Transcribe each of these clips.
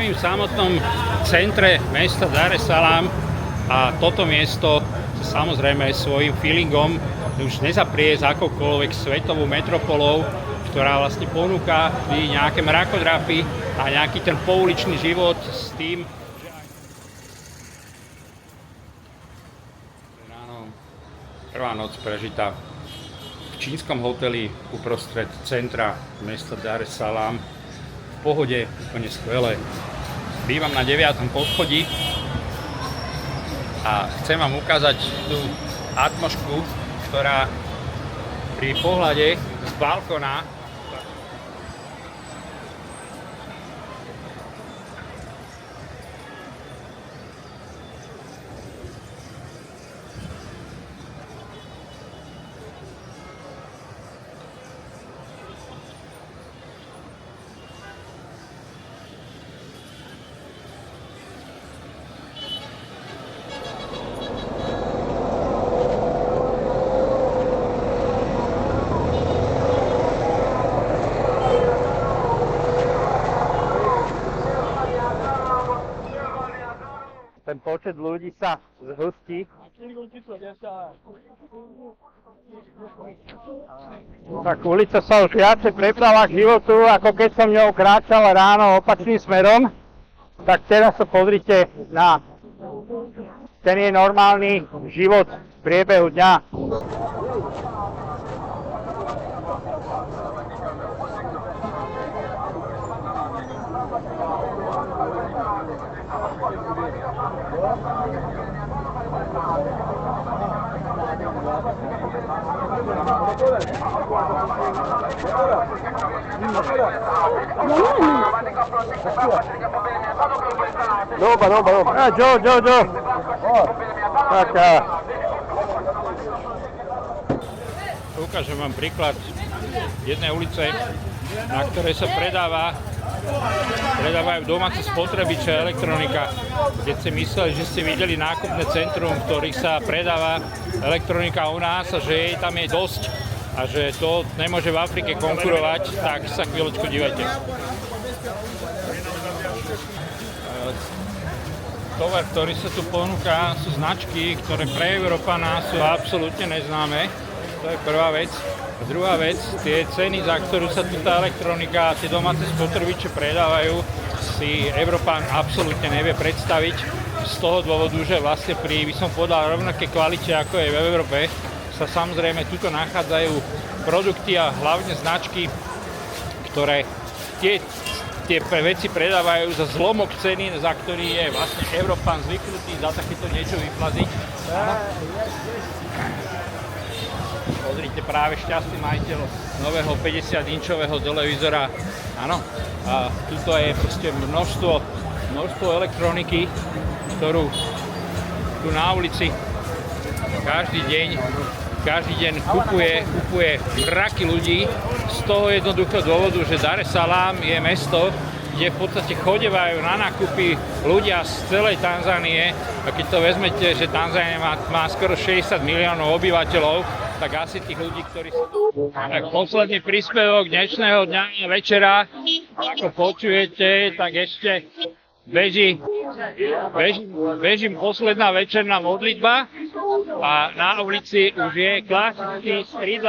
stojím v samotnom centre mesta Dar es Salaam a toto miesto sa samozrejme svojím feelingom už nezaprie s akoukoľvek svetovou metropolou, ktorá vlastne ponúka nejaké mrakodrapy a nejaký ten pouličný život s tým, že aj ráno prvá noc prežitá v čínskom hoteli uprostred centra mesta Dar es Salaam. V pohode, úplne skvelé. Bývam na 9. poschodí a chcem vám ukázať tú atmosféru, ktorá pri pohľade z balkóna ten počet ľudí sa zhustí. Tak ulica sa už viacej prepláva k životu, ako keď som ňou kráčal ráno opačným smerom. Tak teraz sa pozrite na ten je normálny život v priebehu dňa. Dobre. Jo. Tak. Ukážem vám príklad jednej ulice, na ktorej sa predávajú domáce spotrebiče a elektronika. Keď ste mysleli, že ste videli nákupné centrum, v ktorých sa predáva elektronika u nás a že jej tam je dosť a že to nemôže v Afrike konkurovať, tak sa chvíľočku dívajte. Tovar, ktorý sa tu ponúka, sú značky, ktoré pre Európana sú absolútne neznáme. To je prvá vec. A druhá vec, tie ceny, za ktorú sa tu tá elektronika a tie domáce spotrebiče predávajú, si Európan absolútne nevie predstaviť. Z toho dôvodu, že vlastne by som povedal, rovnaké kvalite, ako je v Európe, sa samozrejme tuto nachádzajú produkty a hlavne značky, ktoré tie veci predávajú za zlomok ceny, za ktorý je vlastne Európan zvyknutý za takéto niečo vyplaziť. Pozrite, práve šťastný majiteľ nového 50-inčového televízora. Áno, a tuto je proste množstvo elektroniky, ktorú tu na ulici každý deň kupuje mraky ľudí. Z toho jednoduchého dôvodu, že Dar es Salaam je mesto, kde v podstate chodevajú na nákupy ľudia z celej Tanzánie. A keď to vezmete, že Tanzánia má skoro 60 miliónov obyvateľov, tak asi tých ľudí, ktorí sú tu. Tak posledný príspevok dnešného dňa a večera, ako počujete, tak ešte beží posledná večerná modlitba a na ulici už je klasický street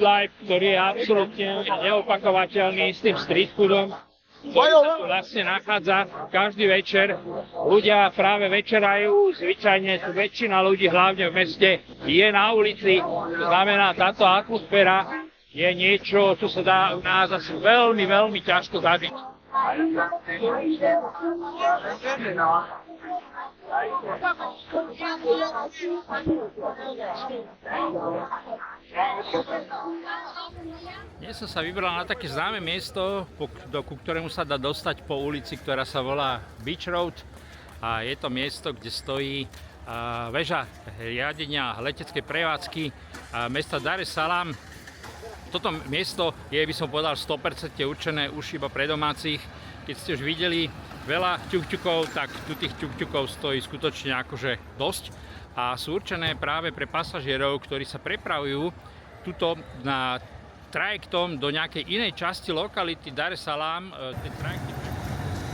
life, ktorý je absolútne neopakovateľný s tým street foodom, ktorý sa tu vlastne nachádza každý večer. Ľudia práve večerajú, zvyčajne väčšina ľudí, hlavne v meste, je na ulici. To znamená, táto atmosféra je niečo, čo sa dá u nás asi veľmi, veľmi ťažko zažiť. Dnes som sa vybral na také známe miesto, ku ktorému sa dá dostať po ulici, ktorá sa volá Beach Road. A je to miesto, kde stojí väža riadenia leteckej prevádzky mesta Dar es Salaam. Toto miesto je, by som povedal, 100% určené už iba pre domácich. Keď ste už videli veľa ťuk-ťukov, tak tu tých ťuk-ťukov stojí skutočne akože dosť. A sú určené práve pre pasažierov, ktorí sa prepravujú tuto trajektom do nejakej inej časti lokality Dar es Salaam. Tie trajekty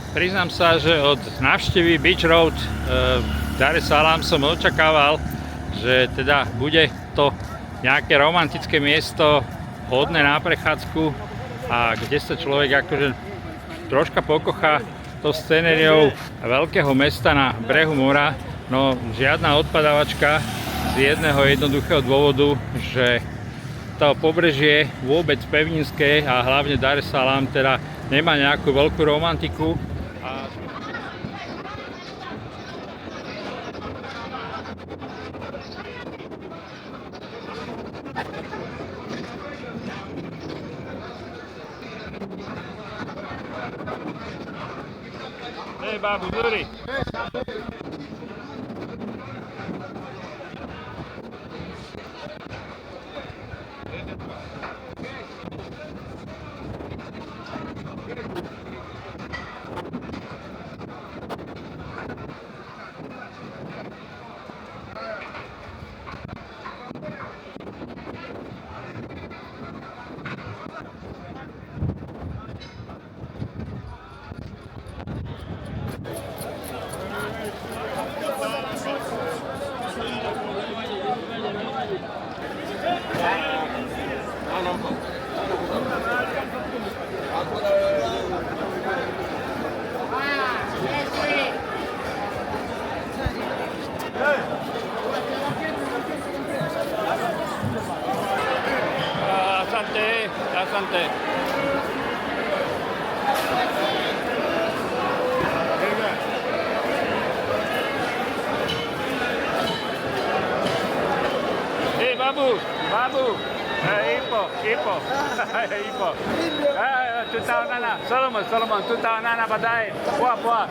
Priznám sa, že od návštevy Beach Road Dar es Salaam som očakával, že teda bude to nejaké romantické miesto, hodné na prechádzku a kde sa človek akože troška pokochá to scenériou veľkého mesta na brehu mora. No žiadna odpadávačka z jedného jednoduchého dôvodu, že to pobrežie vôbec pevninské a hlavne Dar es Salaam teda nemá nejakú veľkú romantiku. Hey Babu, Zuri. Asante. Hey Babu. Ipo. Ipo. Tutao nana. Solomon. Tutao nana badai. Puah.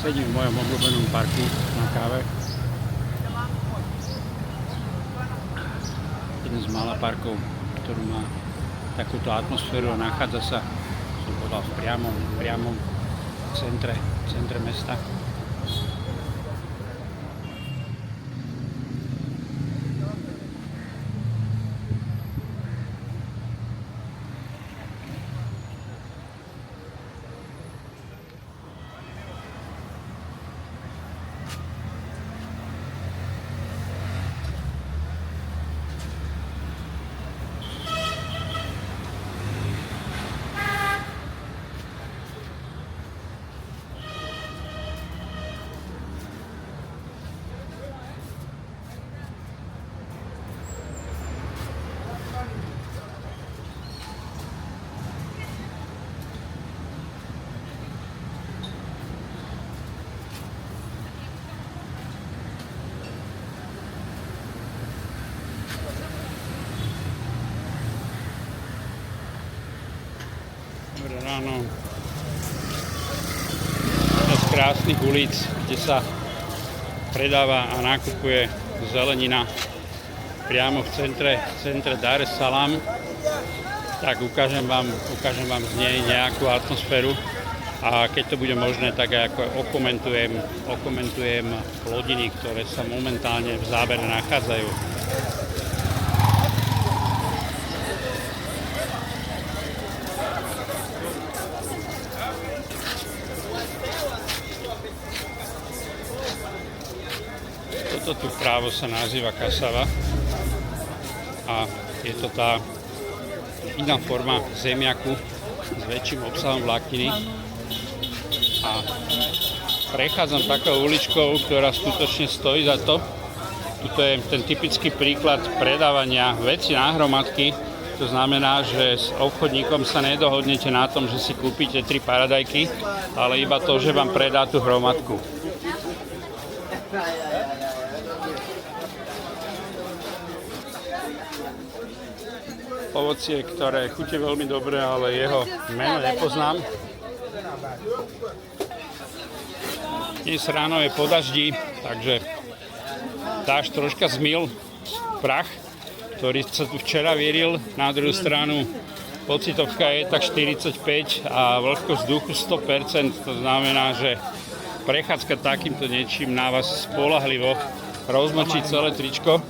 Sedím v mojom obľúbenom parku na káve. Jeden z mála parkov, ktorý má takúto atmosféru a nachádza sa, som povedal, v priamom centre mesta. Dobré ráno. Z krásnych ulic, kde sa predáva a nakupuje zelenina priamo v centre Dar es Salaam, tak ukážem vám z nej nejakú atmosféru a keď to bude možné, tak aj ako okomentujem lodiny, ktoré sa momentálne v zábere nachádzajú. Toto tu vpravo sa nazýva kasava a je to tá iná forma zemiaku s väčším obsahom vlákniny a prechádzam takou uličkou, ktorá skutočne stojí za to. Tuto je ten typický príklad predávania vecí na hromadky. To znamená, že s obchodníkom sa nedohodnete na tom, že si kúpite 3 paradajky, ale iba to, že vám predá tú hromadku. Ovocie, ktoré chutí veľmi dobre, ale jeho meno nepoznám. Dnes ráno je po daždi, takže dážď troška zmyl prach, ktorý sa tu včera vieril. Na druhú stranu pocitovka je tak 45 a vlhkosť vzduchu 100%. To znamená, že prechádzka takýmto niečím na vás spoľahlivo rozmočí celé tričko.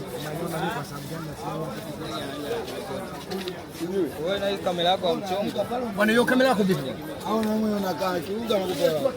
Bueno, yo kamera ko bibi. Auna mo na ka ki uga mo ko.